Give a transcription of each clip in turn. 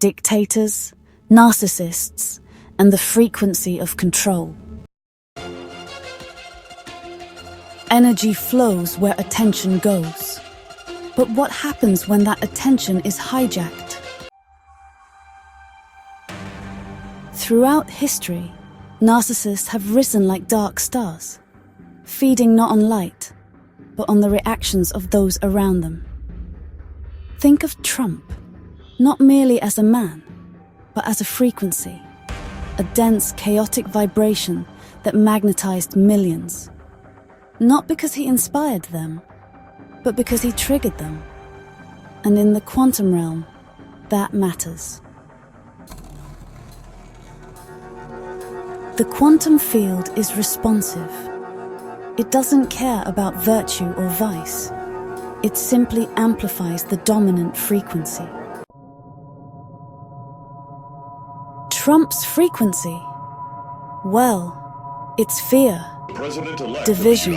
dictators, narcissists, and the frequency of control. Energy flows where attention goes. But what happens when that attention is hijacked? Throughout history, narcissists have risen like dark stars, feeding not on light, but on the reactions of those around them. Think of Trump, not merely as a man, but as a frequency, a dense, chaotic vibration that magnetized millions. Not because he inspired them, but because he triggered them. And in the quantum realm, that matters. The quantum field is responsive. It doesn't care about virtue or vice. It simply amplifies the dominant frequency. Trump's frequency? Well, it's fear, division,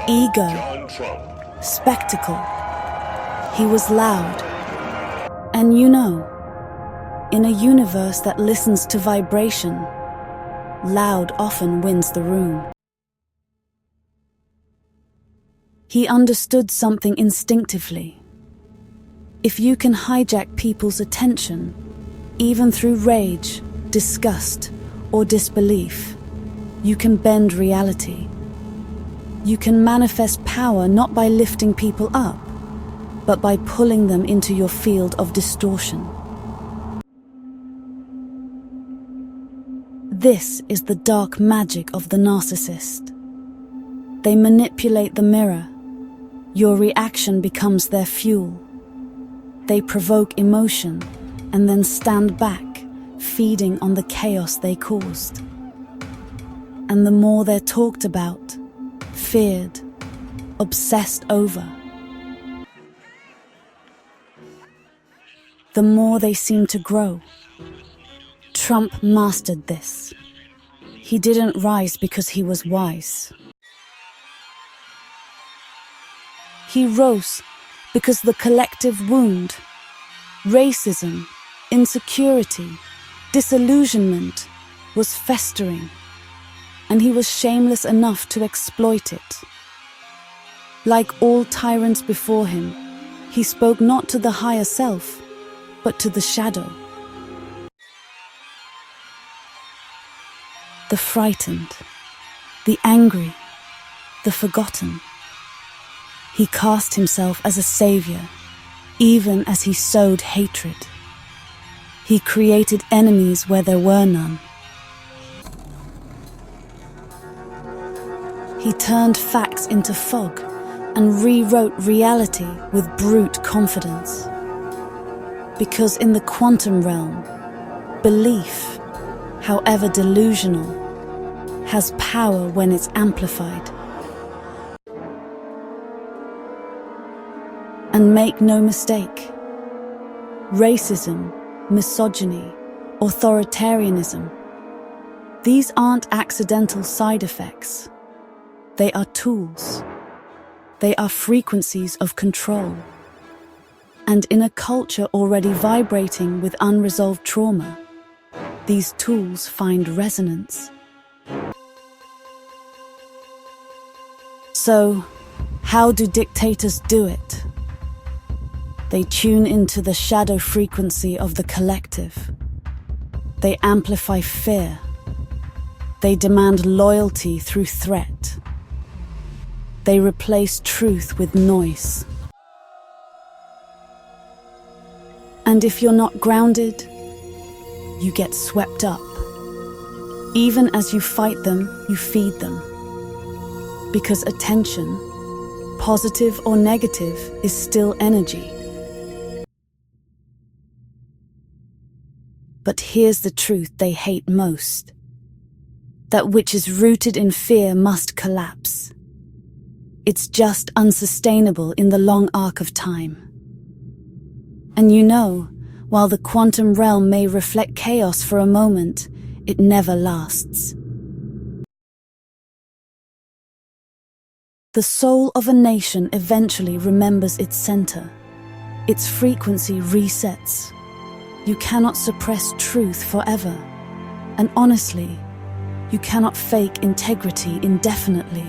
ego, spectacle. He was loud. And you know, in a universe that listens to vibration, loud often wins the room. He understood something instinctively. If you can hijack people's attention, even through rage, disgust, or disbelief, you can bend reality. You can manifest power not by lifting people up, but by pulling them into your field of distortion. This is the dark magic of the narcissist. They manipulate the mirror. Your reaction becomes their fuel. They provoke emotion and then stand back, feeding on the chaos they caused. And the more they're talked about, feared, obsessed over, the more they seem to grow. Trump mastered this. He didn't rise because he was wise. He rose because the collective wound, racism, insecurity, disillusionment, was festering, and he was shameless enough to exploit it. Like all tyrants before him, he spoke not to the higher self, but to the shadow. The frightened, the angry, the forgotten. He cast himself as a savior, even as he sowed hatred. He created enemies where there were none. He turned facts into fog and rewrote reality with brute confidence. Because in the quantum realm, belief, however delusional, has power when it's amplified. And make no mistake, racism, misogyny, authoritarianism, these aren't accidental side effects. They are tools. They are frequencies of control. And in a culture already vibrating with unresolved trauma, these tools find resonance. So, how do dictators do it? They tune into the shadow frequency of the collective. They amplify fear. They demand loyalty through threat. They replace truth with noise. And if you're not grounded, you get swept up. Even as you fight them, you feed them. Because attention, positive or negative, is still energy. But here's the truth they hate most. That which is rooted in fear must collapse. It's just unsustainable in the long arc of time. And you know, while the quantum realm may reflect chaos for a moment, it never lasts. The soul of a nation eventually remembers its center. Its frequency resets. You cannot suppress truth forever, and honestly, you cannot fake integrity indefinitely.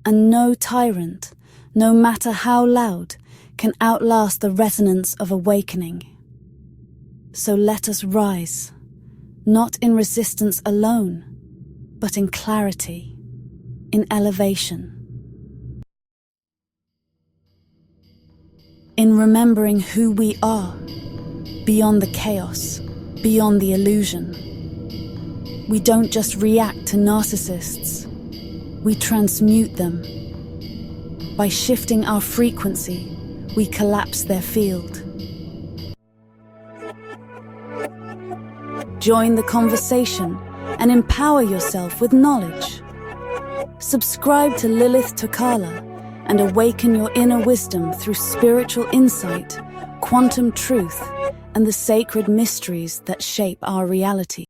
And no tyrant, no matter how loud, can outlast the resonance of awakening. So let us rise, not in resistance alone, but in clarity, in elevation. In remembering who we are, beyond the chaos, beyond the illusion. We don't just react to narcissists, we transmute them. By shifting our frequency, we collapse their field. Join the conversation and empower yourself with knowledge. Subscribe to Lilith Tokala and awaken your inner wisdom through spiritual insight, quantum truth, and the sacred mysteries that shape our reality.